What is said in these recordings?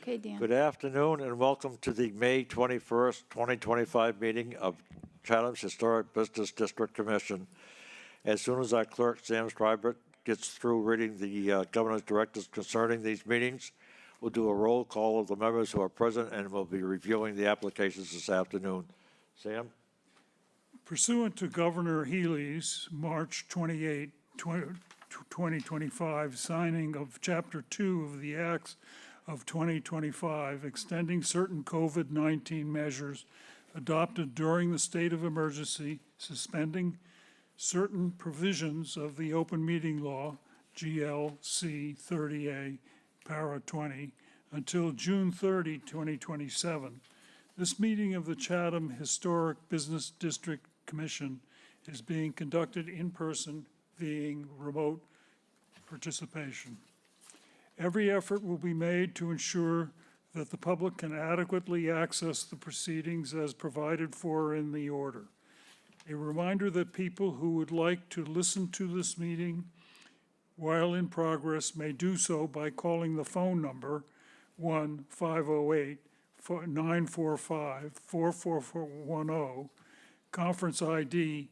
Okay, Dan. Good afternoon and welcome to the May 21st, 2025 meeting of Chatham's Historic Business District Commission. As soon as our clerk, Sam Strybert, gets through reading the governor's directives concerning these meetings, we'll do a roll call of the members who are present and we'll be reviewing the applications this afternoon. Sam? Pursuant to Governor Healy's March 28, 2025 signing of Chapter 2 of the Acts of 2025 extending certain COVID-19 measures adopted during the state of emergency, suspending certain provisions of the open meeting law, GLC 30A, para 20, until June 30, 2027. This meeting of the Chatham Historic Business District Commission is being conducted in person via remote participation. Every effort will be made to ensure that the public can adequately access the proceedings as provided for in the order. A reminder that people who would like to listen to this meeting while in progress may do so by calling the phone number 1-508-945-4410, conference ID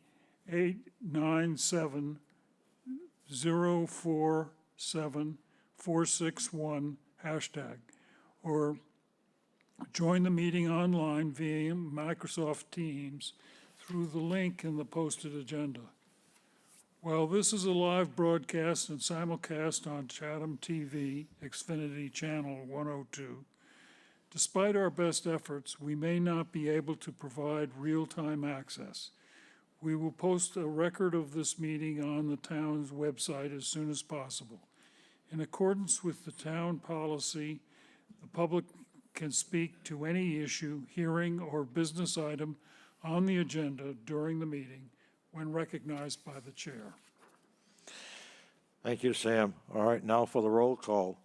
897-047-461 hashtag, or join the meeting online via Microsoft Teams through the link in the posted agenda. While this is a live broadcast and simulcast on Chatham TV, Xfinity Channel 102, despite our best efforts, we may not be able to provide real-time access. We will post a record of this meeting on the town's website as soon as possible. In accordance with the town policy, the public can speak to any issue, hearing, or business item on the agenda during the meeting when recognized by the chair. Thank you, Sam. All right, now for the roll call.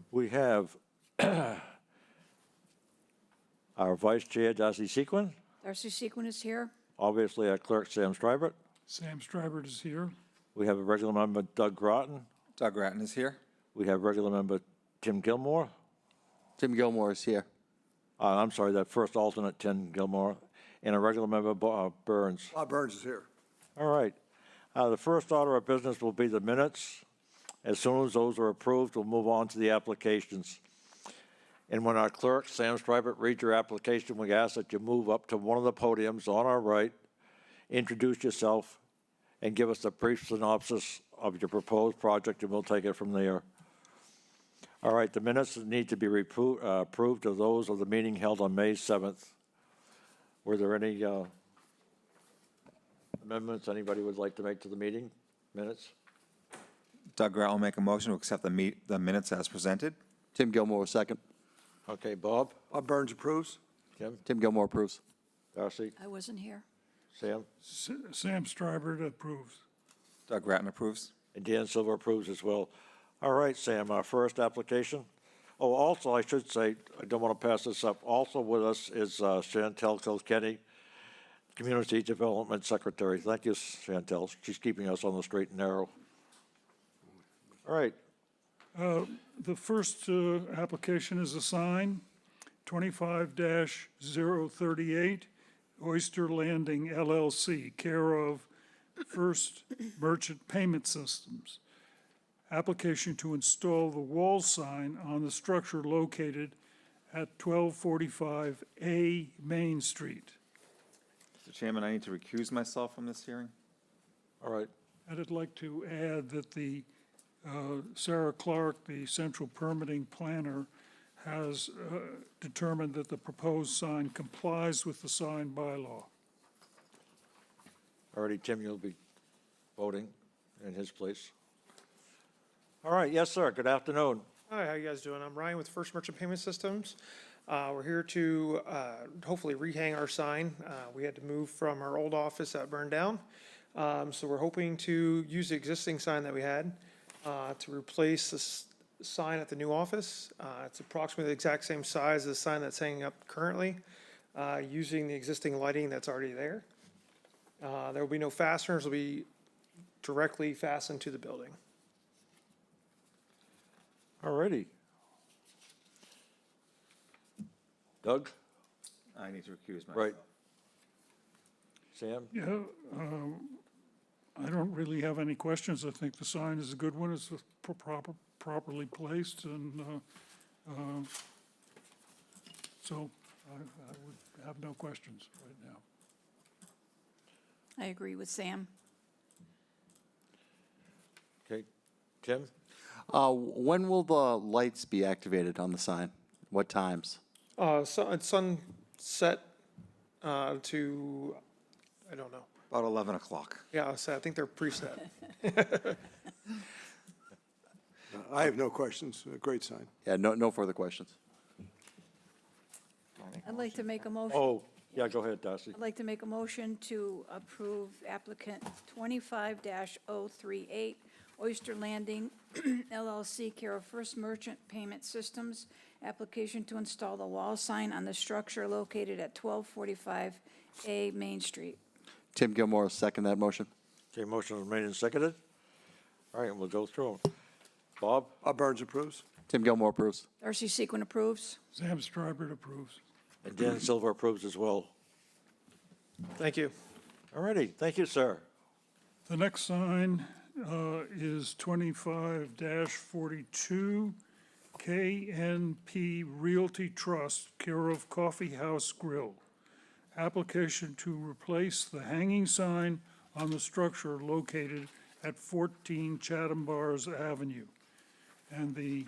We have our Vice Chair, Darcy Sequin. Darcy Sequin is here. Obviously, our clerk, Sam Strybert. Sam Strybert is here. We have a regular member, Doug Groton. Doug Ratton is here. We have regular member, Tim Gilmore. Tim Gilmore is here. I'm sorry, that first alternate, Tim Gilmore. And a regular member, Bob Burns. Bob Burns is here. All right. The first order of business will be the minutes. As soon as those are approved, we'll move on to the applications. And when our clerk, Sam Strybert, reads your application, we ask that you move up to one of the podiums on our right, introduce yourself, and give us a brief synopsis of your proposed project, and we'll take it from there. All right, the minutes need to be approved of those of the meeting held on May 7th. Were there any amendments anybody would like to make to the meeting minutes? Doug Ratton will make a motion to accept the minutes as presented. Tim Gilmore, second. Okay, Bob? Bob Burns approves. Kim? Tim Gilmore approves. Darcy? I wasn't here. Sam? Sam Strybert approves. Doug Ratton approves. And Dan Silver approves as well. All right, Sam, our first application. Oh, also, I should say, I don't want to pass this up. Also with us is Chantel Kilkenny, Community Development Secretary. Thank you, Chantel. She's keeping us on the straight and narrow. All right. The first application is a sign, 25-038, Oyster Landing LLC, care of First Merchant Payment Systems. Application to install the wall sign on the structure located at 1245 A Main Street. Mr. Chairman, I need to recuse myself from this hearing. All right. And I'd like to add that the Sarah Clark, the central permitting planner, has determined that the proposed sign complies with the sign bylaw. Already, Tim, you'll be voting in his place. All right. Yes, sir. Good afternoon. Hi, how you guys doing? I'm Ryan with First Merchant Payment Systems. We're here to hopefully rehang our sign. We had to move from our old office that burned down. So we're hoping to use the existing sign that we had to replace this sign at the new office. It's approximately the exact same size as the sign that's hanging up currently, using the existing lighting that's already there. There will be no fasteners. It will be directly fastened to the building. All righty. Doug? I need to recuse myself. Right. Sam? Yeah, I don't really have any questions. I think the sign is a good one. It's properly placed, and so I would have no questions right now. I agree with Sam. Okay. Tim? When will the lights be activated on the sign? What times? So it's sunset to, I don't know. About 11 o'clock. Yeah, so I think they're preset. I have no questions. A great sign. Yeah, no further questions. I'd like to make a motion. Oh, yeah, go ahead, Darcy. I'd like to make a motion to approve applicant 25-038 Oyster Landing LLC, care of First Merchant Payment Systems, application to install the wall sign on the structure located at 1245A Main Street. Tim Gilmore will second that motion. Okay, motion is made and seconded. All right, we'll go through them. Bob? Bob Burns approves. Tim Gilmore approves. Darcy Sequin approves. Sam Strybert approves. And Dan Silver approves as well. Thank you. All righty, thank you, sir. The next sign is 25-42 KNP Realty Trust, care of Coffee House Grill. Application to replace the hanging sign on the structure located at 14 Chatham Bars Avenue. And the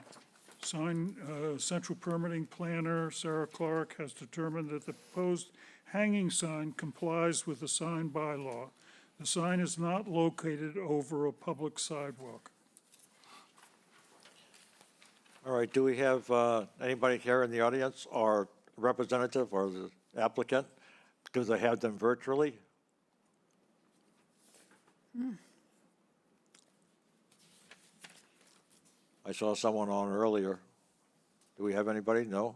sign, Central Permitting Planner Sarah Clark has determined that the proposed hanging sign complies with the sign bylaw. The sign is not located over a public sidewalk. All right, do we have anybody here in the audience or representative or the applicant? Because I have them virtually. I saw someone on earlier. Do we have anybody? No?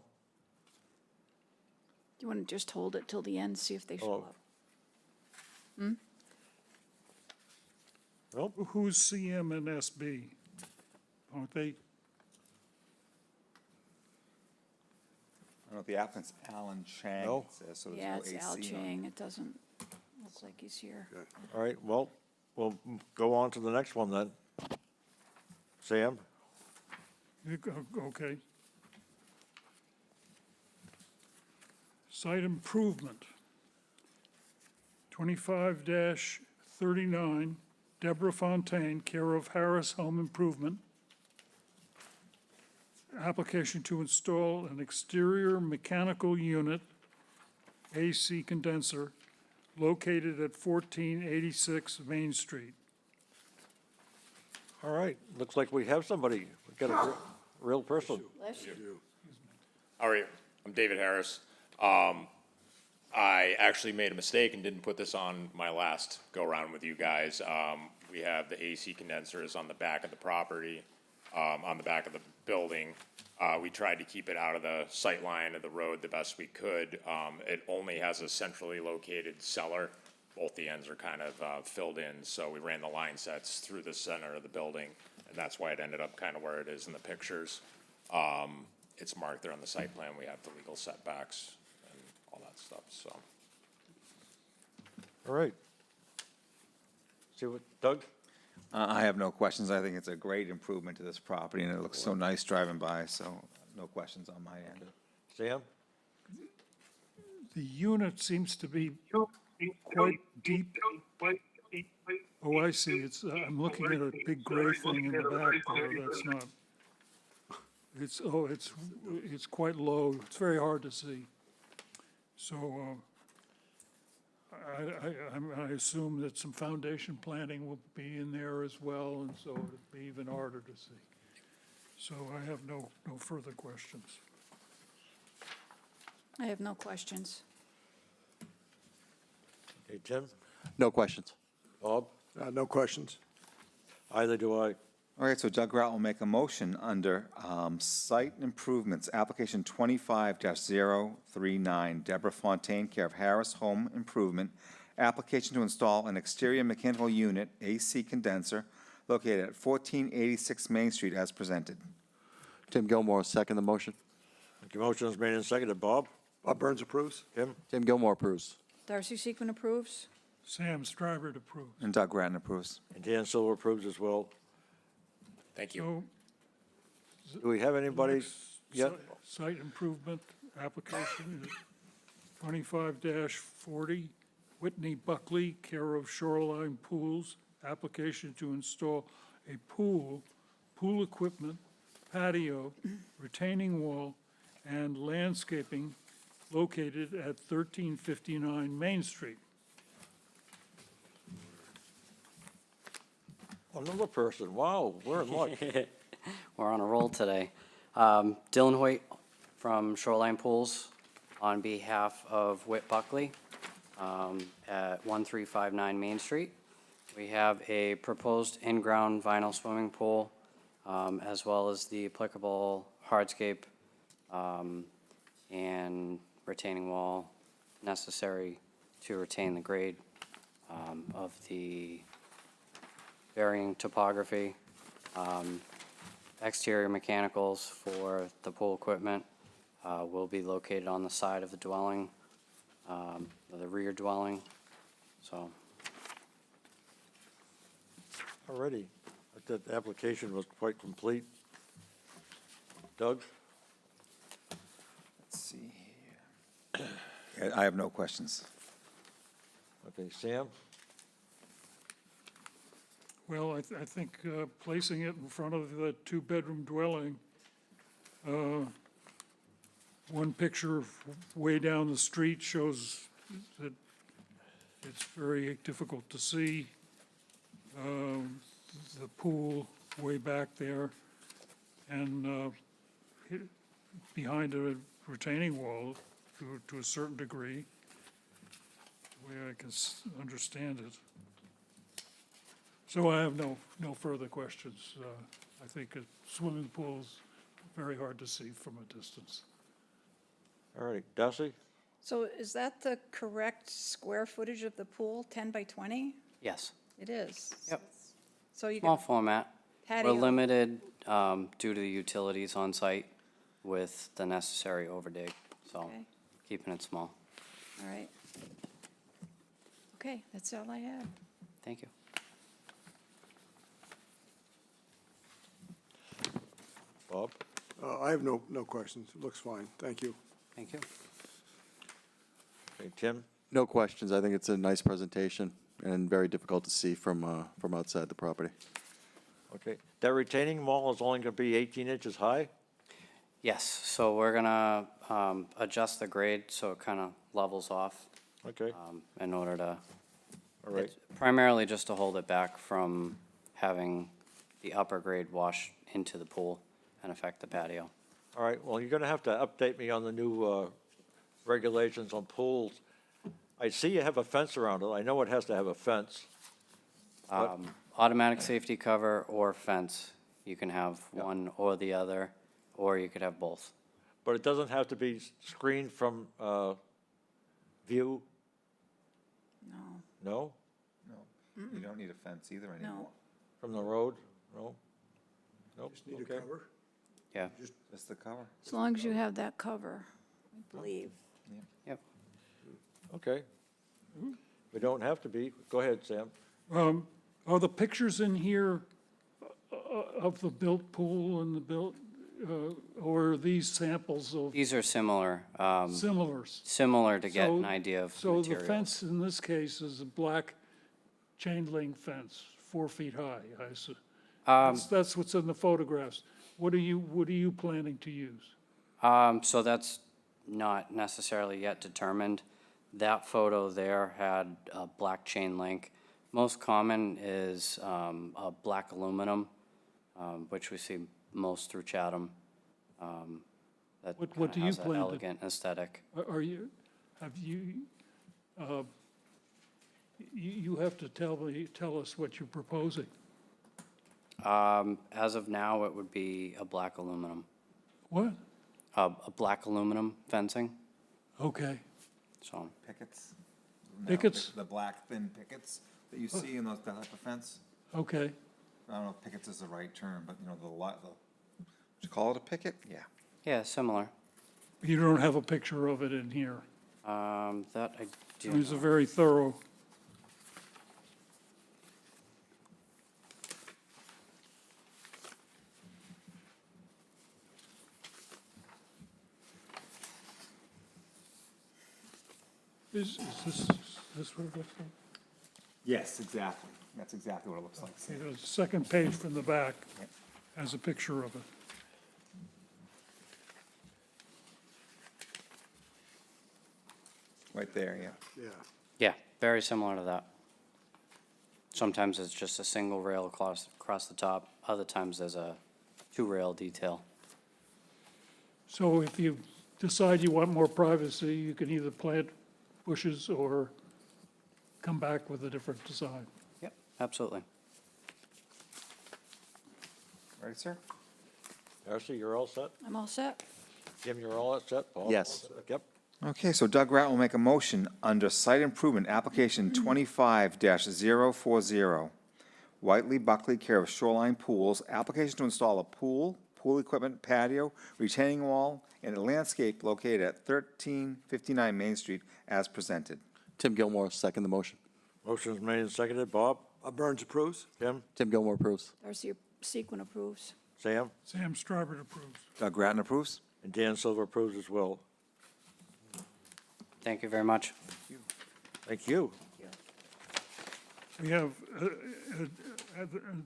Do you want to just hold it till the end, see if they show Oh. up? Nope. Who's CM and SB? Aren't they? I don't know if the applicant's Alan Chang. No. It says, so there's Yeah, no it's AC Al on it. Chang. It doesn't look like he's here. All right, well, we'll go on to the next one then. Sam? Okay. Site improvement. 25-39, Deborah Fontaine, care of Harris Home Improvement. Application to install an exterior mechanical unit, AC condenser, located at 1486 Main Street. All right, looks like we have somebody. We've got a real person. Bless you. All right, I'm David Harris. I actually made a mistake and didn't put this on my last go-around with you guys. We have the AC condensers on the back of the property, on the back of the building. We tried to keep it out of the sight line of the road the best we could. It only has a centrally located cellar. Both the ends are kind of filled in, so we ran the line sets through the center of the building, and that's why it ended up kind of where it is in the pictures. It's marked there on the site plan. We have the legal setbacks and all that stuff, so. All right. See what, Doug? I have no questions. I think it's a great improvement to this property, and it looks so nice driving by, so no questions on my end. Sam? The unit seems to be quite deep. Oh, I see. It's, I'm looking at a big gray thing in the back there. That's not. It's quite low. It's very hard to see. So, I assume that some foundation planting will be in there as well, and so it'll be even harder to see. So I have no further questions. I have no questions. Okay, Tim? No questions. Bob? No questions. Either do I. All right, so Doug Grout will make a motion under site improvements, application 25-039, Deborah Fontaine, care of Harris Home Improvement, application to install an exterior mechanical unit, AC condenser, located at 1486 Main Street as presented. Tim Gilmore will second the motion. Okay, motion is made and seconded. Bob? Bob Burns approves. Tim? Tim Gilmore approves. Darcy Sequin approves. Sam Stryver approves. And Doug Grattan approves. And Dan Silver approves as well. Thank you. So Do we have anybody yet? site improvement application is 25-40, Whitney Buckley, care of Shoreline Pools, application to install a pool equipment, patio, retaining wall, and landscaping located at 1359 Main Street. Another person, wow, we're in luck. We're on a roll today. Dylan Hoyt from Shoreline Pools on behalf of Whit Buckley at 1359 Main Street. We have a proposed in-ground vinyl swimming pool as well as the applicable hardscape and retaining wall necessary to retain the grade of the varying topography. Exterior mechanicals for the pool equipment will be located on the side of the dwelling, or the rear dwelling, so. Already, that application was quite complete. Doug? Let's see here. Yeah, I have no questions. Okay, Sam? Well, I think placing it in front of the two-bedroom dwelling, one picture way down the street shows that it's very difficult to see the pool way back there, and behind a retaining wall to a certain degree, the way I can understand it. So I have no further questions. I think a swimming pool is very hard to see from a distance. All right, Darcy? So is that the correct square footage of the pool, 10 by 20? Yes, It is. Yep. So you small got format. patio. We're limited due to the utilities on site with the necessary overdig, so Okay. keeping it small. All right. Okay, that's all I have. Thank you. Bob? I have no questions. It looks fine. Thank you. Thank you. Okay, Tim? No questions. I think it's a nice presentation and very difficult to see from outside the property. Okay, that retaining wall is only going to be 18 inches high? Yes, so we're gonna adjust the grade so it kind of levels off Okay, in order to, all right. it's primarily just to hold it back from having the upper grade wash into the pool and affect the patio. All right, well, you're going to have to update me on the new regulations on pools. I see you have a fence around it. I know it has to have a fence. Automatic safety cover or fence, you can have one or the other, or you could have both. But it doesn't have to be screened from view? No, No? No, you don't need a fence either anymore. From the road? No? Nope, Just need a okay. cover. Yeah, Just the cover. as long as you have that cover, I believe. yep. Okay. We don't have to be. Go ahead, Sam. Are the pictures in here of the built pool and the built, or are these samples of These are similar, similars? similar to get So- an idea of So the materials. fence in this case is a black chain link fence, 4 feet high, I assume. That's what's in the photographs. What are you planning to use? So that's not necessarily yet determined. That photo there had a black chain link. Most common is a black aluminum, which we see most through Chatham. That What kinda do you has an plan to- elegant aesthetic. Are you, have you, you have to tell us what you're proposing. As of now, it would be a black aluminum, What? a black aluminum fencing, Okay, so. Pickets? Pickets? The black thin pickets that you see in those, that type of fence? okay. I don't know if pickets is the right term, but you know, would you call it a picket? Yeah. Yeah, similar. You don't have a picture of it in here. That I do It was a not. very thorough. Is this what it looks like? Yes, exactly. That's exactly what it looks like. See, the second page from the back has a picture of it. Right there, yeah. Yeah. Yeah, very similar to that. Sometimes it's just a single rail across the top. Other times there's a two-rail detail. So if you decide you want more privacy, you can either plant bushes or come back with a different design. Yep, absolutely. Ready, sir? Darcy, you're all set? I'm all set. Jim, you're all set? Paul? Yes. Yep. Okay, so Doug Rat will make a motion under site improvement, application 25-040, Whiteley Buckley, care of Shoreline Pools, application to install a pool, pool equipment, patio, retaining wall, and a landscape located at 1359 Main Street as presented. Tim Gilmore, second the motion. Motion's made and seconded. Bob? Burns approves? Tim? Tim Gilmore approves. Darcy Sequin approves. Sam? Sam Strobert approves. Doug Grattan approves? And Dan Silver approves as well. Thank you very much. Thank you. We have,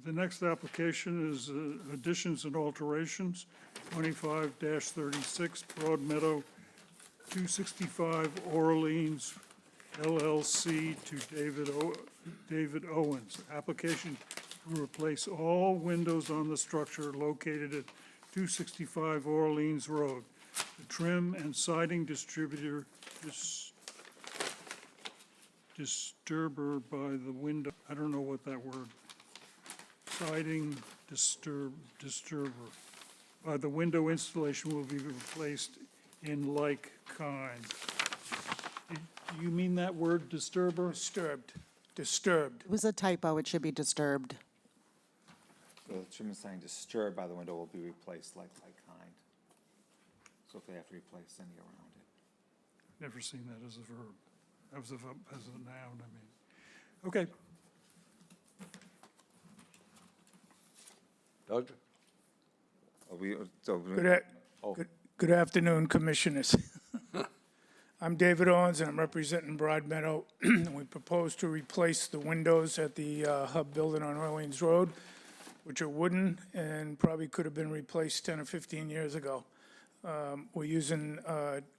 the next application is additions and alterations, 25-36 Broad Meadow, 265 Orleans LLC to David Owens. Application to replace all windows on the structure located at 265 Orleans Road. The trim and siding disturber by the window, I don't know what that word. Siding disturber by the window installation will be replaced in like kind. Do you mean that word disturber? Disturbed. It was a typo, it should be disturbed. The trim and sign disturbed by the window will be replaced like kind. So if they have to replace any around it. Never seen that as a verb, as a noun, I mean. Okay, Doug? Good afternoon, Commissioners. I'm David Owens, and I'm representing Broadmeadow. We propose to replace the windows at the Hub Building on Orleans Road, which are wooden and probably could have been replaced 10 or 15 years ago. We're using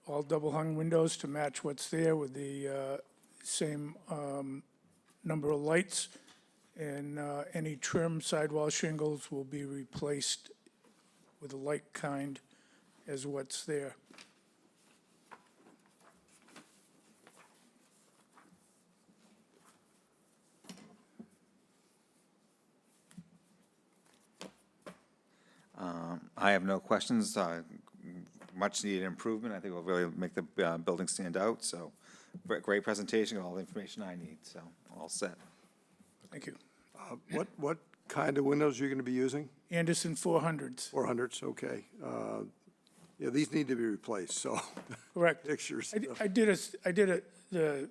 all double-hung windows to match what's there with the same number of lights, and any trim sidewall shingles will be replaced with a like kind as what's there. I have no questions. Much needed improvement. I think will really make the building stand out, so great presentation, all the information I need, so all set. Thank you. What kind of windows are you going to be using? Anderson 400s. 400s, okay. Yeah, these need to be replaced, so Correct. pictures. I did a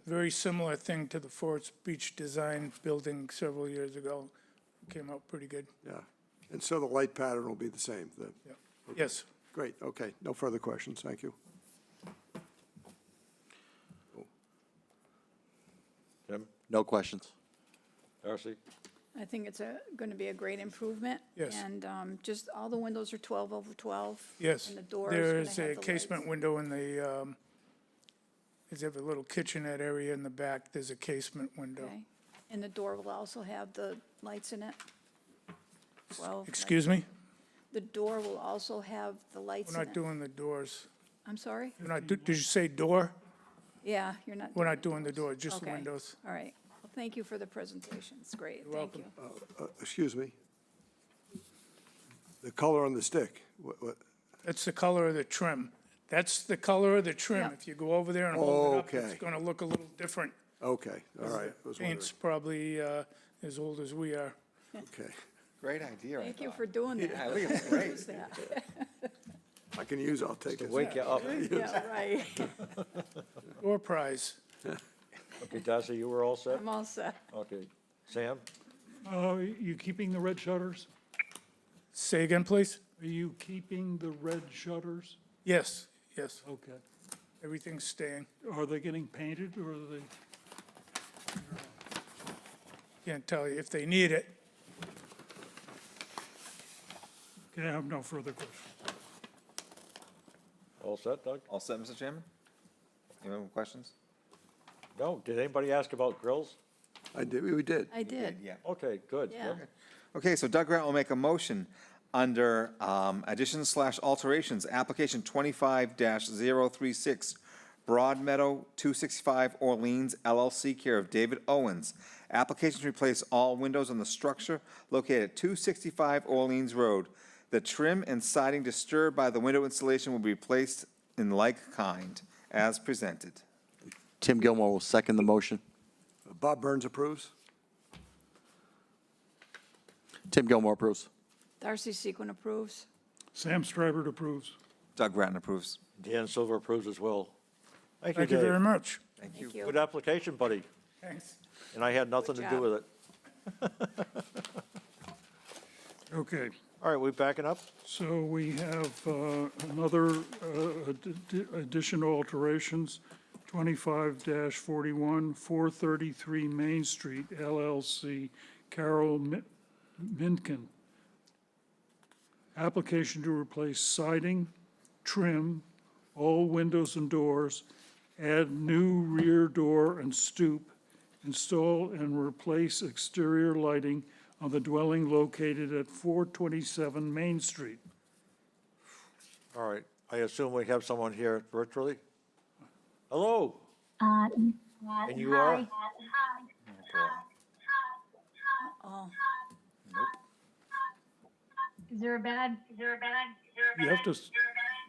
very similar thing to the Forest Beach Design building several years ago. Came out pretty good. Yeah, and so the light pattern will be the same. Yes. Great, okay, no further questions, thank you. Tim? No questions. Darcy? I think it's going to be a great improvement. Yes. And just all the windows are 12 over 12. Yes. And the doors. There's a casement window in the, there's a little kitchenette area in the back. There's a casement window. Okay. And the door will also have the lights in it? 12. Excuse me? The door will also have the lights We're in it? not doing the doors. I'm sorry? We're not, did you say door? Yeah, you're not. We're not doing the door, just the Okay. windows. All right. Well, thank you for the presentation. It's great. You're Thank welcome. you. Excuse me? The color on the stick, what? That's the color of the trim. That's the color of the trim. Yeah. If you go over there and hold it up, Okay. it's gonna look a little different. Okay, all right, I was wondering, Paint's probably as old as we are. okay. Great idea, I Thank you thought. for doing that. I think it's great. Use that. I can use, I'll take it. Wake you up. Yeah, right. Door prize. Okay, Darcy, you were all set? I'm all set. Okay. Sam? You keeping the red shutters? Say again, please? Are you keeping the red shutters? Yes, yes, Okay. everything's staying. Are they getting painted or are they? Can't tell you if they need it. Okay, I have no further questions. All set, Doug? All set, Mr. Chairman? Any more questions? No. Did anybody ask about grills? I did, we did. I did, Yeah. Okay, good. yeah. Okay, so Doug Grant will make a motion under additions/alterations, application 25-036, Broad Meadow 265 Orleans LLC, care of David Owens. Application to replace all windows on the structure located at 265 Orleans Road. The trim and siding disturbed by the window installation will be replaced in like kind, as presented. Tim Gilmore will second the motion. Bob Burns approves? Tim Gilmore approves. Darcy Sequin approves. Sam Strybert approves. Doug Grattan approves. Dan Silver approves as well. Thank you very Dave. much. Thank you. Thank you. Good application, buddy. Thanks. And I had nothing Good to do job. with it. Okay, All right, we backing up? so we have another additional alterations, 25-41, 433 Main Street, LLC, Carol Minkin. Application to replace siding, trim, all windows and doors, add new rear door and stoop, install and replace exterior lighting on the dwelling located at 427 Main Street. All right, I assume we have someone here virtually? Hello? And you are? Oh, Is there a bad? You have to,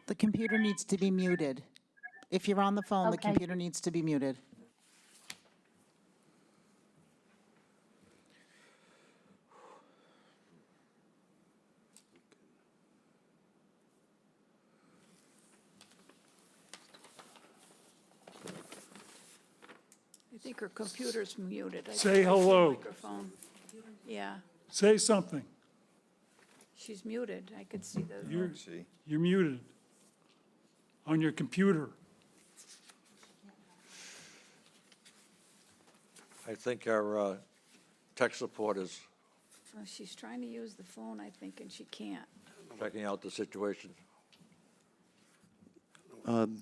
The computer needs to be muted. If you're on the phone, the Okay. computer needs to be muted. I think her computer's muted. I Say think it's the hello. Microphone. Yeah, say something. she's muted. I could see the, You're, Gee. you're muted on your computer. I think our tech support is oh, she's trying to use the phone, I think, and she can't. checking out the situation.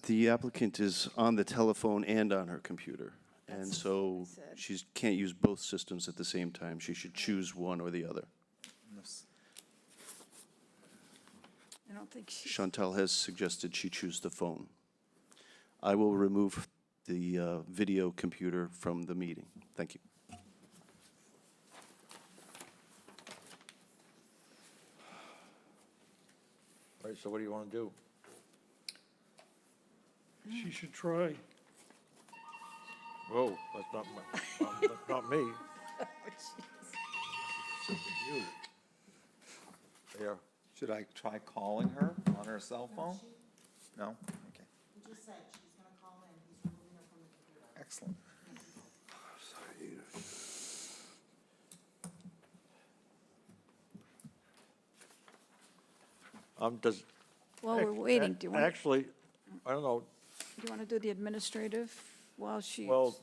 The applicant is on the telephone and on her computer, and That's so what I said. she can't use both systems at the same time. She should choose one or the other. I don't think she, Chantal has suggested she choose the phone. I will remove the video computer from the meeting. Thank you. All right, so what do you want to do? She should try. Whoa, that's not me. You. There. Should I try calling her on her cell phone? No? Okay. He just said she's going to call in. He's removing her from the computer. Excellent. Does. well, we're waiting. Do you want, Actually, I don't know, do you want to do the administrative while she? well,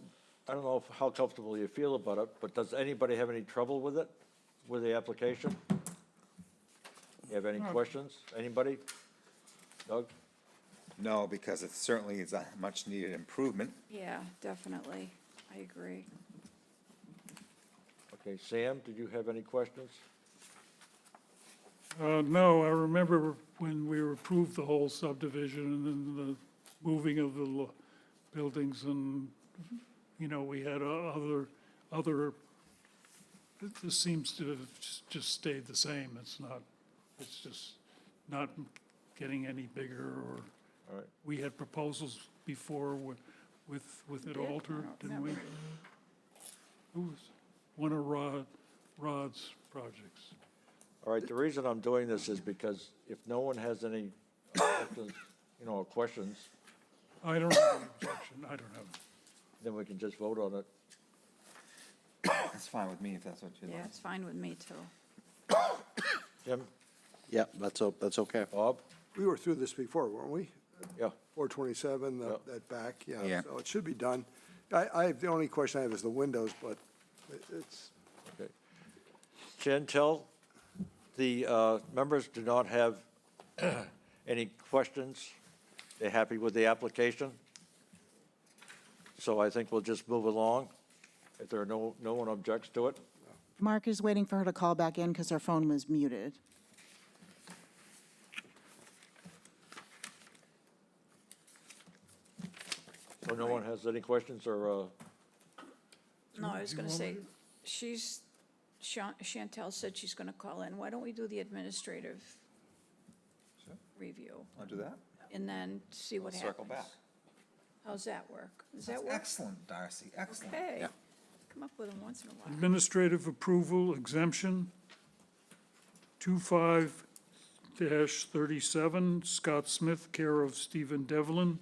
I don't know how comfortable you feel about it, but does anybody have any trouble with it, with the application? You have any questions? Anybody? Doug? No, because it certainly is a much-needed improvement. Yeah, definitely. I agree. Okay, Sam, did you have any questions? No, I remember when we approved the whole subdivision and then the moving of the buildings and, you know, we had other, this seems to have just stayed the same. It's just not getting any bigger or, All right. we had proposals before with it did? I altered, don't didn't we? remember. It was one of Rod's projects. All right, the reason I'm doing this is because if no one has any questions, I don't have any objection, I don't have. then we can just vote on it. That's fine with me if that's what you Yeah, like. it's fine with me, too. Jim, Yeah, that's okay. Bob? We were through this before, weren't we? Yeah. 427, Yep. that back, Yeah. yeah, so it should be done. The only question I have is the windows, but it's, Okay. Chantel, the members do not have any questions. They're happy with the application. So I think we'll just move along. If there are no one objects to it. Mark is waiting for her to call back in because her phone was muted. So no one has any questions or, No, I was gonna say, Chantel said she's gonna call in. Why don't we do the administrative review Want to do that? and then see what happens? Circle back. How's that work? Does that work? Excellent, Darcy, excellent. Okay. Come up with them once in a while. Administrative approval exemption, 25-37, Scott Smith, care of Stephen Devlin.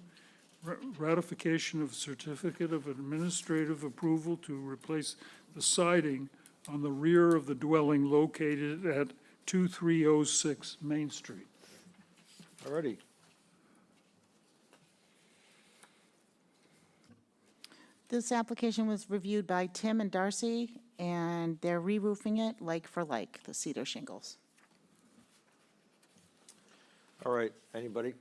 Ratification of certificate of administrative approval to replace the siding on the rear of the dwelling located at 2306 Main Street. already. This application was reviewed by Tim and Darcy, and they're re-roofing it like for like, the cedar shingles. All right, anybody?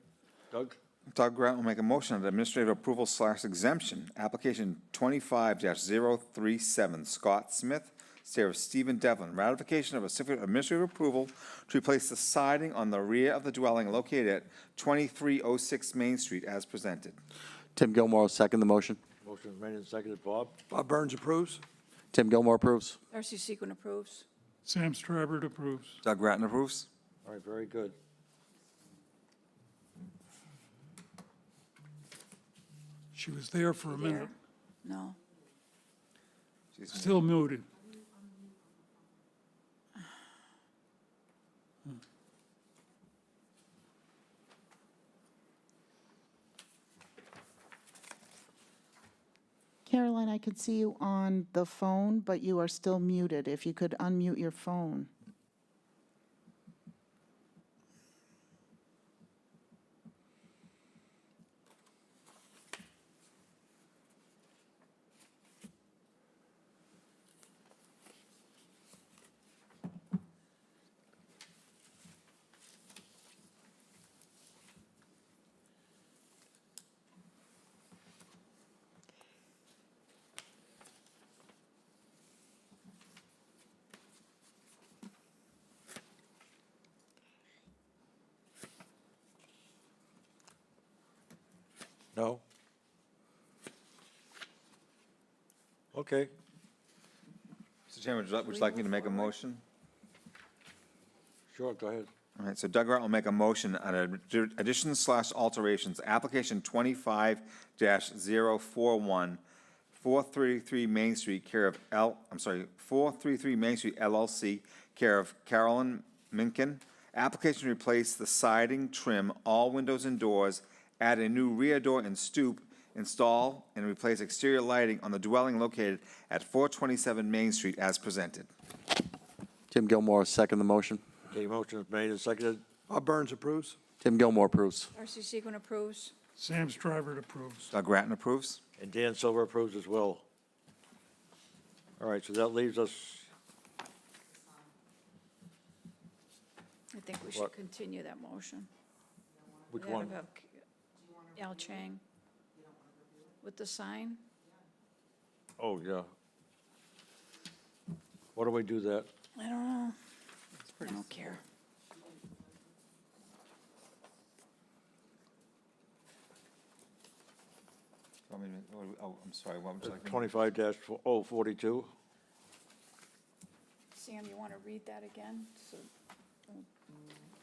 Doug? Doug Grant will make a motion on administrative approval / exemption, application 25-037, Scott Smith, care of Stephen Devlin, ratification of a certificate of administrative approval to replace the siding on the rear of the dwelling located at 2306 Main Street as presented. Tim Gilmore will second the motion. Motion is made and seconded. Bob? Bob Burns approves? Tim Gilmore approves. Darcy Sequin approves. Sam Starbird approves. Doug Grattan approves. All right, very good. She was there for a There? minute, No. still muted. Caroline, I could see you on the phone, but you are still muted. If you could unmute your phone. No? Okay. Mr. Chairman, would you like me to make a motion? Sure, go ahead. All right, so Doug Grant will make a motion on additions / alterations, application 25-041, 433 Main Street, care of 433 Main Street LLC, care of Carolyn Minkin. Application to replace the siding, trim all windows and doors, add a new rear door and stoop, install and replace exterior lighting on the dwelling located at 427 Main Street as presented. Tim Gilmore will second the motion. Okay, motion is made and seconded. Bob Burns approves? Tim Gilmore approves. Darcy Sequin approves. Sam Starbird approves. Doug Grattan approves. And Dan Silver approves as well. All right, so that leaves us, I think we should What? continue that motion. which That one? about Al Chang. With the sign? Oh, yeah. Why do we do that? I don't know. I don't care. Oh, I'm sorry, what was I? 25-042. Sam, you want to read that again? So we'll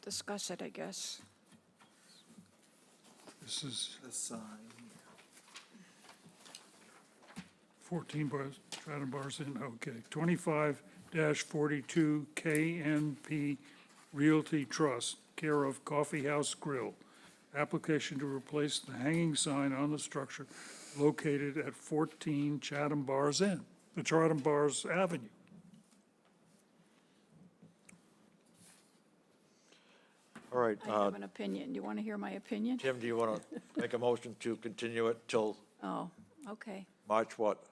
discuss it, I guess. This is The sign. 14 bars, Chatham bars in, okay. 25-42 KNP Realty Trust, care of Coffee House Grill. application to replace the hanging sign on the structure located at 14 Chatham Bars Avenue. All right, I have an opinion. Do you want to hear my opinion? Tim, do you want to make a motion to continue it till Oh, okay. March what?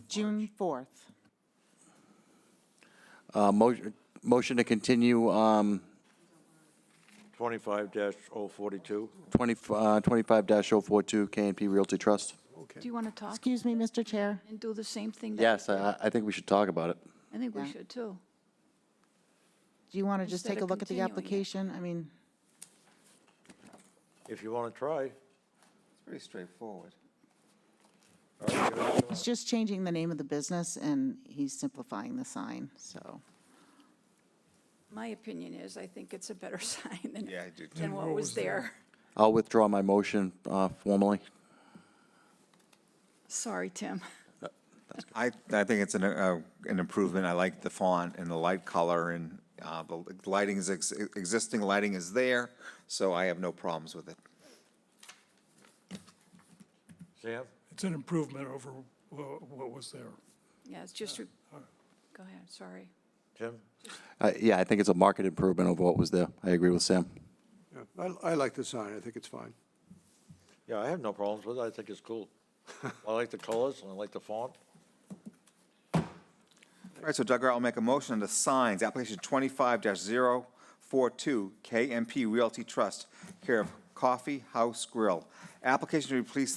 June 4th. Motion to continue 25-042? 25-042 KNP Realty Trust. Do you want to talk Excuse me, Mr. Chair? and do the same thing? that Yes, we did? I think we should talk about it. I think we Yeah. should too. Do you want to just Instead take a of look at the continuing it. application? I mean, If you want to try. It's pretty straightforward. All right, give it a it's just changing the name of the business, and he's simplifying the sign, so. My opinion is, I think it's a better sign than, Yeah, I do too. than what was there. I'll withdraw my motion formally. Sorry, Tim. I think it's an improvement. I like the font and the light color, and the lighting is, existing lighting is there, so I have no problems with it. Sam? It's an improvement over what was there. Yeah, it's just, go ahead, sorry. Tim? Yeah, I think it's a market improvement over what was there. I agree with Sam. Yeah, I like the sign. I think it's fine. Yeah, I have no problems with it. I think it's cool. I like the colors, and I like the font. All right, so Doug, I'll make a motion on the signs, application 25-042, KMP Realty Trust, care of Coffee House Grill. Application to replace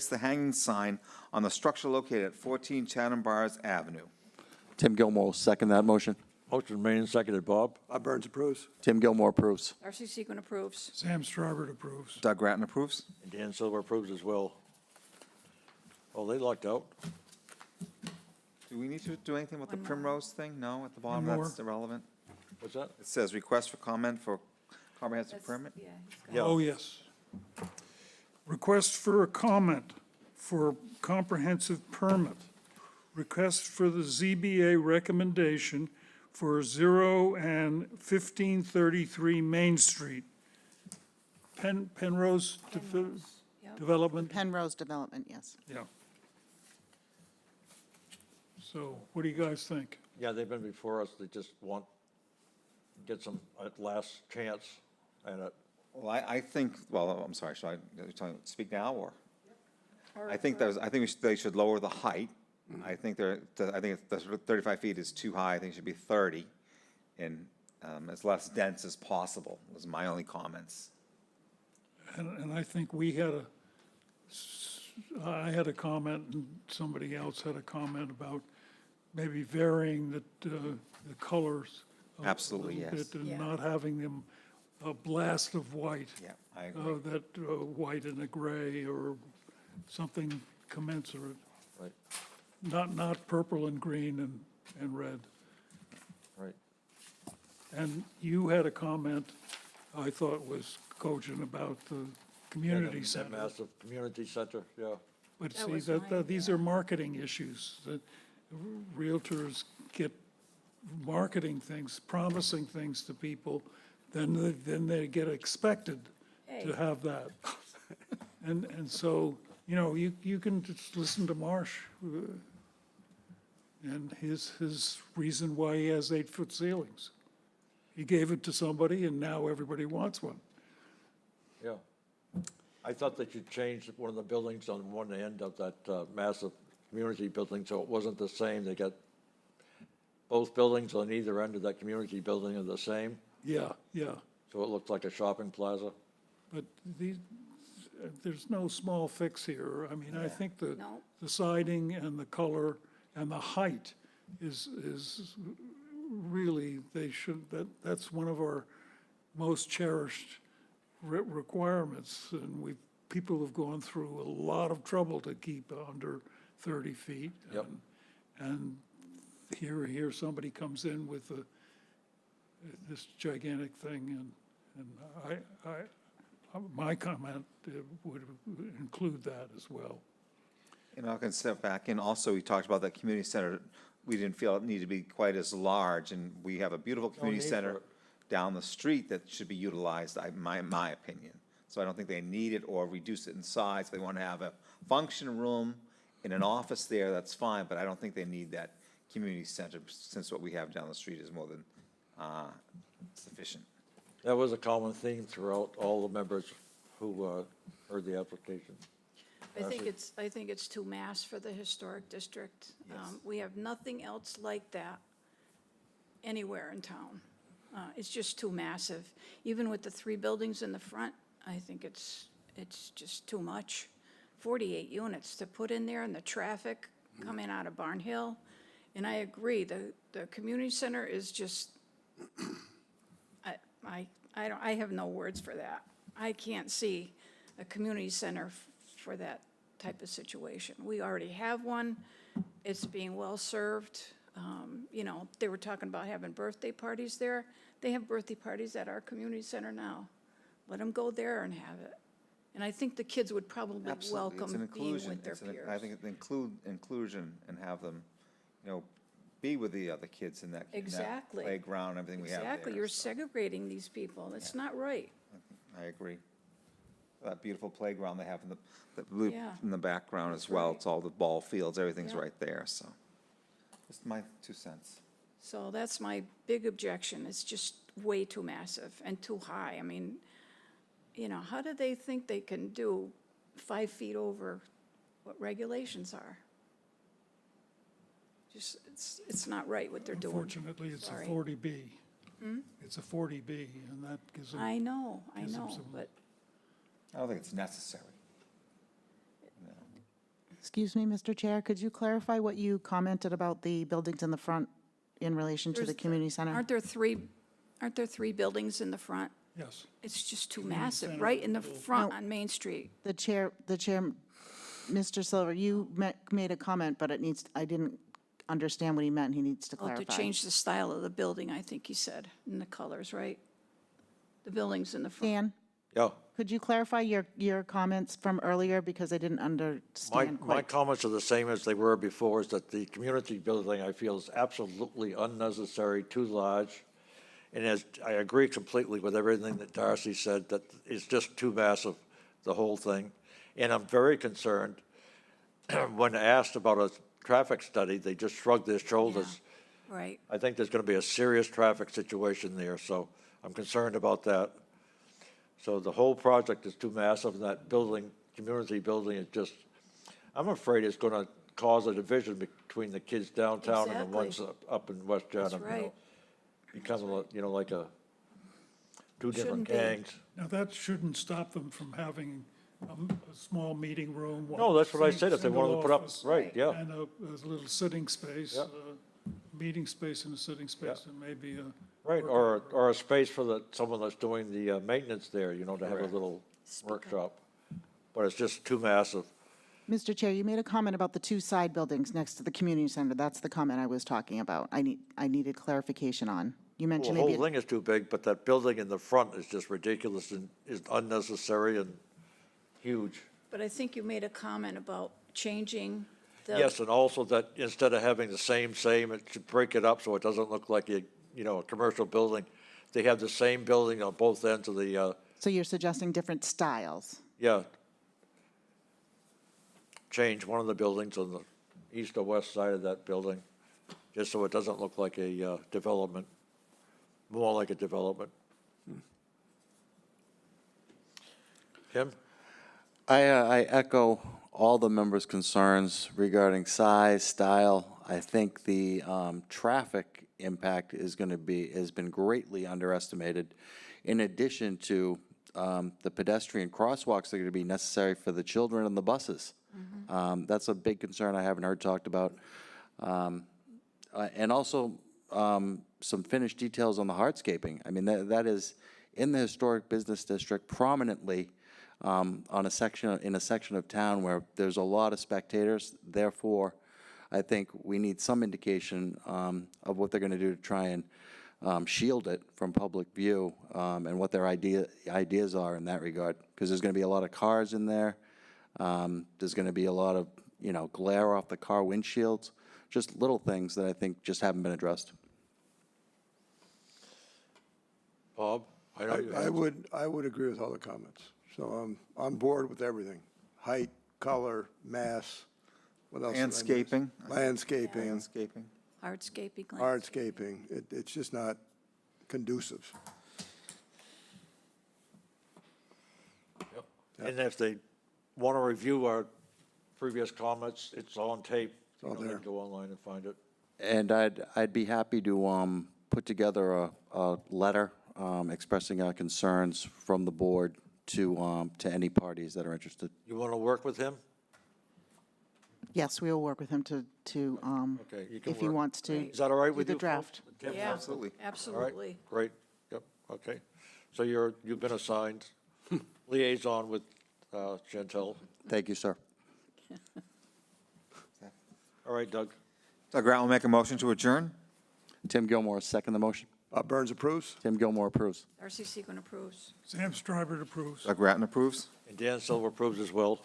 the hanging sign on the structure located at 14 Chatham Bars Avenue. Tim Gilmore will second that motion. Motion made and seconded. Bob? Bob Burns approves. Tim Gilmore approves. Darcy Sequin approves. Sam Starbird approves. Doug Grattan approves. And Dan Silver approves as well. Oh, they lucked out. Do we need to do anything with the One more. primrose thing? No, at the bottom, One more. that's irrelevant. What's that? It says request for comment for comprehensive That's- permit. Yeah, he's got Yeah. Oh, yes. Request for a comment for comprehensive permit. Request for the ZBA recommendation for 0 and 1533 Main Street. Penrose Yep. Development? Penrose Development, yes. Yeah. So what do you guys think? Yeah, they've been before us. They just want, get some last chance at it. Well, I think, well, I'm sorry, should I speak now, or? Or- I think they should lower the height. I think the 35 feet is too high. I think it should be 30, and as less dense as possible, was my only comments. And I think I had a comment, and somebody else had a comment about maybe varying the colors. Absolutely, A little yes. bit, and Yeah. not having them a blast of white. Yeah, I agree. That white and a gray or something commensurate. Right, Not purple and green and red. right. And you had a comment I thought was cogent about the community That center. massive community center, yeah. But That see, was that, mine, these yeah. are marketing issues, that realtors get marketing things, promising things to people, then they get expected to Hey. have that. And so, you can just listen to Marsh, and his reason why he has 8-foot ceilings. He gave it to somebody, and now everybody wants one. Yeah. I thought they should change one of the buildings on one end of that massive community building, so it wasn't the same. They got both buildings on either end of that community building are the same, Yeah, yeah. so it looked like a shopping plaza. But there's no small fix here. I mean, I think No. the siding and the color and the height is really, that's one of our most cherished requirements. And people have gone through a lot of trouble to keep under 30 feet. Yep. And here somebody comes in with this gigantic thing, and my comment would include that as well. And I can step back in, also, we talked about that community center. We didn't feel it needed to be quite as large, and we have a beautiful community need for center it. down the street that should be utilized, my opinion. So I don't think they need it or reduce it in size. If they want to have a function room in an office there, that's fine, but I don't think they need that community center, since what we have down the street is more than sufficient. That was a common theme throughout all the members who heard the application. I think it's too mass for the historic district. We have nothing else like that anywhere in town. It's just too massive. Even with the 3 buildings in the front, I think it's just too much. 48 units to put in there and the traffic coming out of Barn Hill. And I agree, the community center is just, I have no words for that. I can't see a community center for that type of situation. We already have one. It's being well-served. You know, they were talking about having birthday parties there. They have birthday parties at our community center now. Let them go there and have it. And I think the kids would probably Absolutely. It's an welcome being inclusion. with their I peers. think it's inclusion and have them, be with the other kids in that Exactly. playground, everything we have there. Exactly, you're so segregating these people. That's not right. I agree. That beautiful playground they have in the blue Yeah. in the background as That's well. right. It's all the ball fields, everything's Yeah. right there, so. Just my 2 cents. So that's my big objection. It's just way too massive and too high. I mean, how do they think they can do 5 feet over what regulations are? Just, it's not right what they're doing. Unfortunately, it's a Sorry. 40B. It's a 40B, and that gives them. I know, Gives them some- but I don't think it's necessary. Excuse me, Mr. Chair, could you clarify what you commented about the buildings in the front in relation to the there's- community center? aren't there 3 buildings in the front? Yes. It's just too Community massive, center, right in the middle. front No. on Main Street. The chair, Mr. Silver, you made a comment, but I didn't understand what he meant. He needs to Oh, to clarify. change the style of the building, I think he said, and the colors, right? The buildings in the front. Dan, Yeah, could you clarify your comments from earlier, because I didn't understand my quite? comments are the same as they were before, is that the community building, I feel, is absolutely unnecessary, too large. And as, I agree completely with everything that Darcy said, that it's just too massive, the whole thing. And I'm very concerned, when asked about a traffic study, they just shrugged their shoulders. Right. I think there's gonna be a serious traffic situation there, so I'm concerned about that. So the whole project is too massive, and that building, community building is just, I'm afraid it's gonna cause a division between the kids downtown and the ones up in West Chatham. right. Become, like two different Shouldn't be. gangs. Now, that shouldn't stop them from having a small meeting room. No, that's what I said, if they wanted to put up, single office, right, yeah. And a little sitting space, Yep. meeting space and a sitting space, and maybe a. Right, or a space for someone that's doing the maintenance there, to have a little workshop. But it's just too massive. Mr. Chair, you made a comment about the 2 side buildings next to the community center. That's the comment I was talking about. I needed clarification on. You The mentioned whole maybe, thing is too big, but that building in the front is just ridiculous and is unnecessary and huge. But I think you made a comment about changing the. Yes, and also that instead of having the same, it should break it up so it doesn't look like a commercial building. They have the same building on both ends of the, so you're suggesting different styles? yeah. Change one of the buildings on the east or west side of that building, just so it doesn't look like a development, more like a development. Kim? I echo all the members' concerns regarding size, style. I think the traffic impact has been greatly underestimated. In addition to the pedestrian crosswalks that are going to be necessary for the children and the buses. That's a big concern I haven't heard talked about. And also some finished details on the hardscaping. I mean, that is in the historic business district prominently in a section of town where there's a lot of spectators. Therefore, I think we need some indication of what they're going to do to try and shield it from public view and what their ideas are in that regard. Because there's going to be a lot of cars in there. There's going to be a lot of, glare off the car windshields. Just little things that I think just haven't been addressed. Bob? I know you had- I would agree with all the comments. So I'm on board with everything. Height, color, mass, what else? did I miss? Landscaping. Landscaping, Landscaping. Hardscaping. hardscaping. It's just not conducive. Yep. And if they want to review our previous comments, it's on tape. all You know, they there. can go online and find it. And I'd be happy to put together a letter expressing our concerns from the board to any parties that are interested. You want to work with him? Yes, we will work with him to, Okay, you can if he work. wants to. Is that all right do with the you? draft. folks? Tim? Yeah, Absolutely. All right, absolutely. great, yep, okay. So you've been assigned liaison with Chantel. Thank you, sir. All right, Doug. Doug Grant will make a motion to adjourn. Tim Gilmore, second the motion. Bob Burns approves? Tim Gilmore approves. Darcy Sequin approves. Sam Strybert approves. Doug Grattan approves. And Dan Silver approves as well.